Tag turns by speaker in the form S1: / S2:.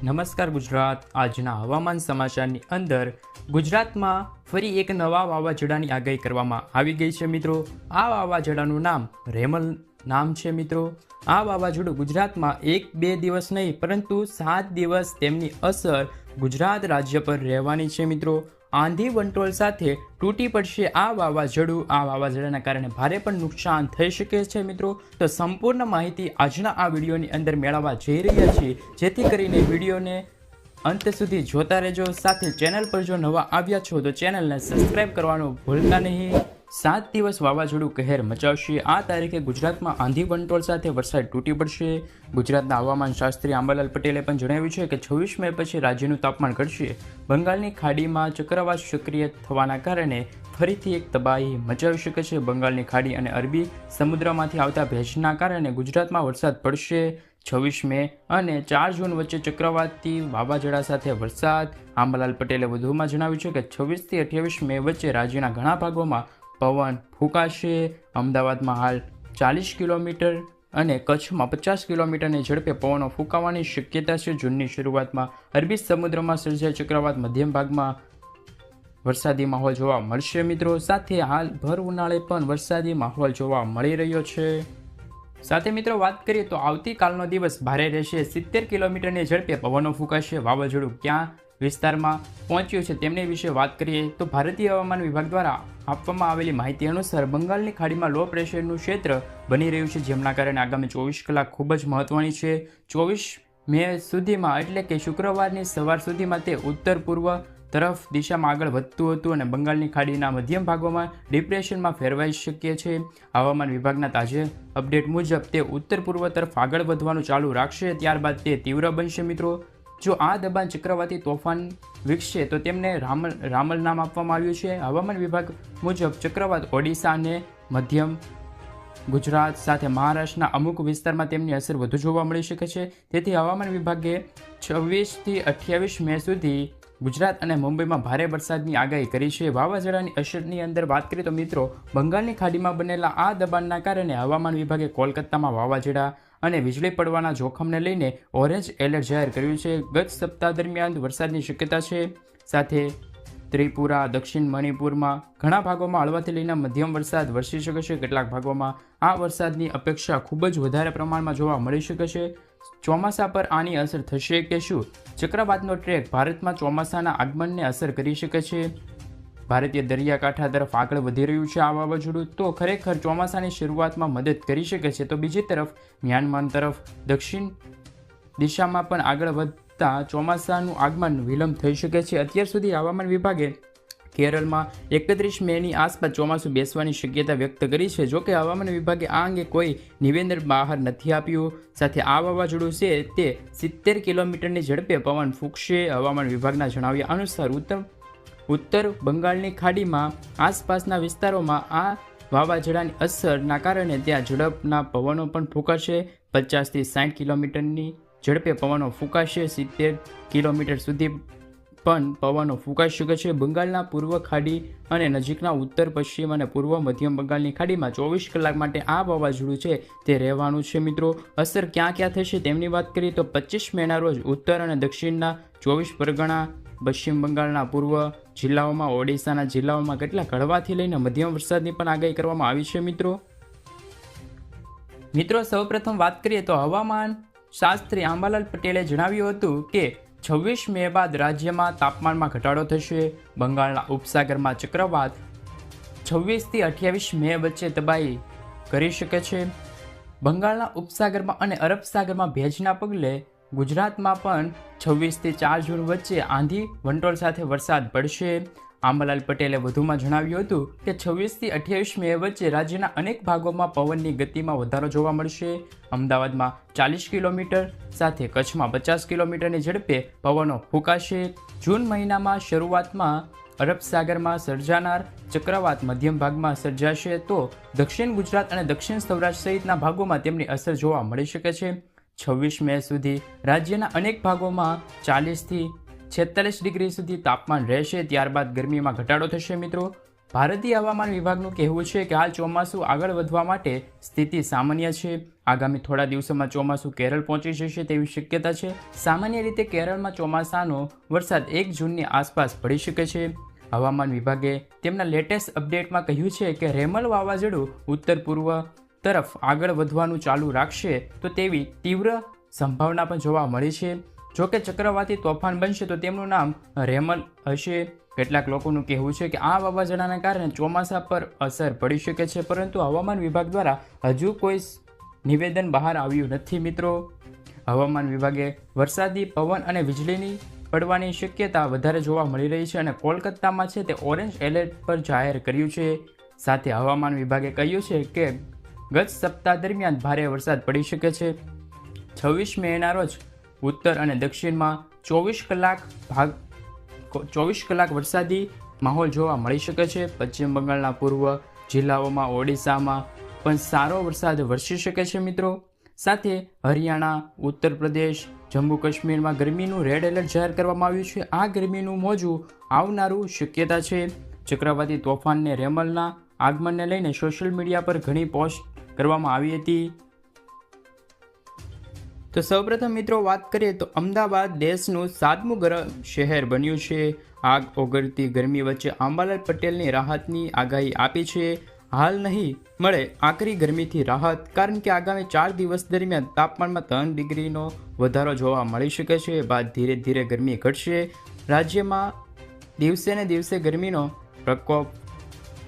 S1: નમસ્કાર ગુજરાત। આજના હવામાન સમાચારની અંદર ગુજરાતમાં ફરી એક નવા વાવાઝોડાની આગાહી કરવામાં આવી ગઈ છે મિત્રો। આ વાવાઝોડાનું નામ રેમલ નામ છે મિત્રો। આ વાવાઝોડું ગુજરાતમાં 1-2 દિવસ નહીં પરંતુ 7 દિવસ તેમની અસર ગુજરાત રાજ્ય પર રહેવાની છે મિત્રો। આંધી વંટોળ સાથે તૂટી પડશે આ વાવાઝોડું। આ વાવાઝોડાના કારણે ભારે પણ નુકસાન થઈ શકે છે મિત્રો। તો સંપૂર્ણ માહિતી આજના આ વિડીયોની અંદર મેળવવા જઈ રહ્યા છીએ, જેથી કરીને વિડીયોને અંત સુધી જોતા રહેજો। સાથે ચેનલ પર જો નવા આવ્યા છો તો ચેનલને સબસ્ક્રાઇબ કરવાનું ભૂલતા નહીં। 7 દિવસ વાવાઝોડું કહેર મચાવશે। આ તારીખે ગુજરાતમાં આંધી વંટોળ સાથે વરસાદ તૂટી પડશે। ગુજરાતના હવામાન શાસ્ત્રી આંબાલાલ પટેલે પણ જણાવ્યું છે કે 26 મે પછી રાજ્યનું તાપમાન ઘટશે। બંગાળની ખાડીમાં ચક્રવાત સક્રિય થવાના કારણે ફરીથી એક તબાહી મચાવી શકે છે। બંગાળની ખાડી અને અરબી સમુદ્રમાંથી આવતા ભેજના કારણે ગુજરાતમાં વરસાદ પડશે। 26 મે અને 4 જૂન વચ્ચે ચક્રવાતી વાવાઝોડા સાથે વરસાદ। આંબાલાલ પટેલે વધુમાં જણાવ્યું છે કે 26 થી 28 મે વચ્ચે રાજ્યના ઘણા ભાગોમાં પવન ફૂંકાશે। અમદાવાદમાં હાલ 40 કિલોમીટર અને કચ્છમાં 50 કિલોમીટરની ઝડપે પવનો ફૂંકાવાની શક્યતા છે। જૂનની શરૂઆતમાં અરબી સમુદ્રમાં સર્જાય ચક્રવાત મધ્યમ ભાગમાં વરસાદી માહોલ જોવા મળશે મિત્રો। સાથે હાલ ભર ઉનાળે પણ વરસાદી માહોલ જોવા મળી રહ્યો છે। સાથે મિત્રો વાત કરીએ તો આવતીકાલનો દિવસ ભારે રહેશે। 70 કિલોમીટરની ઝડપે પવનો ફૂંકાશે। વાવાઝોડું ક્યાં વિસ્તારમાં પહોંચ્યું છે તેમની વિશે વાત કરીએ તો ભારતીય હવામાન વિભાગ દ્વારા આપવામાં આવેલી માહિતી અનુસાર બંગાળની ખાડીમાં લો પ્રેશરનું ક્ષેત્ર બની રહ્યું છે, જેમના કારણે આગામી 24 કલાક ખૂબ જ મહત્વની છે। 24 મે સુધીમાં એટલે કે શુક્રવારની સવાર સુધીમાં તે ઉત્તર પૂર્વ તરફ દિશામાં આગળ વધતું હતું અને બંગાળની ખાડીના મધ્યમ ભાગોમાં ડિપ્રેશનમાં ફેરવાઈ શકે છે। હવામાન વિભાગના તાજા અપડેટ મુજબ તે ઉત્તર પૂર્વ તરફ આગળ વધવાનું ચાલુ રાખશે, ત્યારબાદ તે તીવ્ર બનશે મિત્રો। જો આ દબાણ ચક્રવાતી તોફાન વિકસે તો તેમને રામલ નામ આપવામાં આવ્યું છે। હવામાન વિભાગ મુજબ ચક્રવાત ઓડિશા અને મધ્યમ ગુજરાત સાથે મહારાષ્ટ્રના અમુક વિસ્તારમાં તેમની અસર વધુ જોવા મળી શકે છે। તેથી હવામાન વિભાગે 26 થી 28 મે સુધી ગુજરાત અને મુંબઈમાં ભારે વરસાદની આગાહી કરી છે। વાવાઝોડાની અસરની અંદર વાત કરીએ તો મિત્રો, બંગાળની ખાડીમાં બનેલા આ દબાણના કારણે હવામાન વિભાગે કોલકાતામાં વાવાઝોડા અને વીજળી પડવાના જોખમને લઈને ઓરેન્જ એલર્ટ જાહેર કર્યું છે। ગત સપ્તાહ દરમિયાન વરસાદની શક્યતા છે। સાથે ત્રિપુરા, દક્ષિણ મણિપુરમાં ઘણા ભાગોમાં હળવાથી લઈને મધ્યમ વરસાદ વરસી શકે છે। કેટલાક ભાગોમાં આ વરસાદની અપેક્ષા ખૂબ જ વધારે પ્રમાણમાં જોવા મળી શકે છે। ચોમાસા પર આની અસર થશે કે શું? ચક્રવાતનો ટ્રેક ભારતમાં ચોમાસાના આગમનને અસર કરી શકે છે। ભારતીય દરિયાકાંઠા તરફ આગળ વધી રહ્યું છે આ વાવાઝોડું, તો ખરેખર ચોમાસાની શરૂઆતમાં મદદ કરી શકે છે। તો બીજી તરફ મ્યાનમાર તરફ દક્ષિણ દિશામાં પણ આગળ વધતા ચોમાસાનું આગમન વિલંબ થઈ શકે છે। અત્યાર સુધી હવામાન વિભાગે કેરળમાં 31 મેની આસપાસ ચોમાસું બેસવાની શક્યતા વ્યક્ત કરી છે। જોકે હવામાન વિભાગે આ અંગે કોઈ નિવેદન બહાર નથી આપ્યું। સાથે આ વાવાઝોડું છે તે 70 કિલોમીટરની ઝડપે પવન ફૂંકશે। હવામાન વિભાગના જણાવ્યા અનુસાર ઉત્તર બંગાળની ખાડીમાં આસપાસના વિસ્તારોમાં આ વાવાઝોડાની અસરના કારણે ત્યાં ઝડપના પવનો પણ ફૂંકાશે। 50 થી 60 કિલોમીટરની ઝડપે પવનો ફૂંકાશે। 70 કિલોમીટર સુધી પણ પવનો ફૂંકાઈ શકે છે। બંગાળના પૂર્વ ખાડી અને નજીકના ઉત્તર પશ્ચિમ અને પૂર્વ મધ્યમ બંગાળની ખાડીમાં 24 કલાક માટે આ વાવાઝોડું છે તે રહેવાનું છે મિત્રો। અસર ક્યાં ક્યાં થશે તેમની વાત કરીએ તો 25 મેના રોજ ઉત્તર અને દક્ષિણના 24 પરગણા, પશ્ચિમ બંગાળના પૂર્વ જિલ્લાઓમાં, ઓડિશાના જિલ્લાઓમાં કેટલાક હળવાથી લઈને મધ્યમ વરસાદની પણ આગાહી કરવામાં આવી છે મિત્રો સૌપ્રથમ વાત કરીએ તો હવામાન શાસ્ત્રી આંબાલાલ પટેલે જણાવ્યું હતું કે 26 મે બાદ રાજ્યમાં તાપમાનમાં ઘટાડો થશે। બંગાળના ઉપસાગરમાં ચક્રવાત 26 થી 28 મે વચ્ચે તબાહી કરી શકે છે। બંગાળના ઉપસાગરમાં અને અરબ સાગરમાં ભેજના પગલે ગુજરાતમાં પણ 26 થી 4 જૂન વચ્ચે આંધી વંટોળ સાથે વરસાદ પડશે। આંબાલાલ પટેલે વધુમાં જણાવ્યું હતું કે 26 થી 28 મે વચ્ચે રાજ્યના અનેક ભાગોમાં પવનની ગતિમાં વધારો જોવા મળશે। અમદાવાદમાં 40 કિલોમીટર સાથે કચ્છમાં 50 કિલોમીટરની ઝડપે પવનો ફૂંકાશે। જૂન મહિનામાં શરૂઆતમાં અરબ સાગરમાં સર્જાનાર ચક્રવાત મધ્યમ ભાગમાં સર્જાશે, તો દક્ષિણ ગુજરાત અને દક્ષિણ સૌરાષ્ટ્ર સહિતના ભાગોમાં તેમની અસર જોવા મળી શકે છે। 26 મે સુધી રાજ્યના અનેક ભાગોમાં 40 થી 46 ડિગ્રી સુધી તાપમાન રહેશે। ત્યારબાદ ગરમીમાં ઘટાડો થશે મિત્રો। ભારતીય હવામાન વિભાગનું કહેવું છે કે હાલ ચોમાસું આગળ વધવા માટે સ્થિતિ સામાન્ય છે. આગામી થોડા દિવસોમાં ચોમાસું કેરળ પહોંચી જશે તેવી શક્યતા છે. સામાન્ય રીતે કેરળમાં ચોમાસાનો વરસાદ 1 જૂનની આસપાસ પડી શકે છે. હવામાન વિભાગે તેમના લેટેસ્ટ અપડેટમાં કહ્યું છે કે રેમલ વાવાઝોડું ઉત્તર પૂર્વ તરફ આગળ વધવાનું ચાલુ રાખશે તો તેવી તીવ્ર સંભાવના પણ જોવા મળી છે. જોકે ચક્રવાતી તોફાન બનશે તો તેમનું નામ રેમલ હશે. કેટલાક લોકોનું કહેવું છે કે આ વાવાઝોડાના કારણે ચોમાસા પર અસર પડી શકે છે, પરંતુ હવામાન વિભાગ દ્વારા હજુ કોઈ નિવેદન બહાર આવ્યું નથી. મિત્રો, હવામાન વિભાગે વરસાદી પવન અને વીજળીની પડવાની શક્યતા વધારે જોવા મળી રહી છે અને કોલકાતામાં છે તે ઓરેન્જ એલર્ટ પર જાહેર કર્યું છે. સાથે હવામાન વિભાગે કહ્યું છે કે ગત સપ્તાહ દરમિયાન ભારે વરસાદ પડી શકે છે. 26 મેના રોજ ઉત્તર અને દક્ષિણમાં 24 કલાક વરસાદી માહોલ જોવા મળી શકે છે. પશ્ચિમ બંગાળના પૂર્વ જિલ્લાઓમાં, ઓડિશામાં પણ સારો વરસાદ વરસી શકે છે. મિત્રો, સાથે હરિયાણા, ઉત્તર પ્રદેશ, જમ્મુ કાશ્મીરમાં ગરમીનું રેડ એલર્ટ જાહેર કરવામાં આવ્યું છે. આ ગરમીનું મોજું આવનારું શક્યતા છે. ચક્રવાતી તોફાનને રેમલના આગમનને લઈને સોશિયલ મીડિયા પર ઘણી પોસ્ટ કરવામાં આવી હતી. તો સૌપ્રથમ મિત્રો વાત કરીએ તો અમદાવાદ દેશનું 7મું ગરમ શહેર બન્યું છે. આગ ઓગળતી ગરમી વચ્ચે અંબાલાલ પટેલની રાહતની આગાહી આપી છે. હાલ નહીં મળે આકરી ગરમીથી રાહત, કારણ કે આગામી 4 દિવસ દરમિયાન તાપમાનમાં 3 ડિગ્રીનો વધારો જોવા મળી શકે છે. બાદ ધીરે ધીરે ગરમી ઘટશે. રાજ્યમાં દિવસે ને દિવસે ગરમીનો પ્રકોપ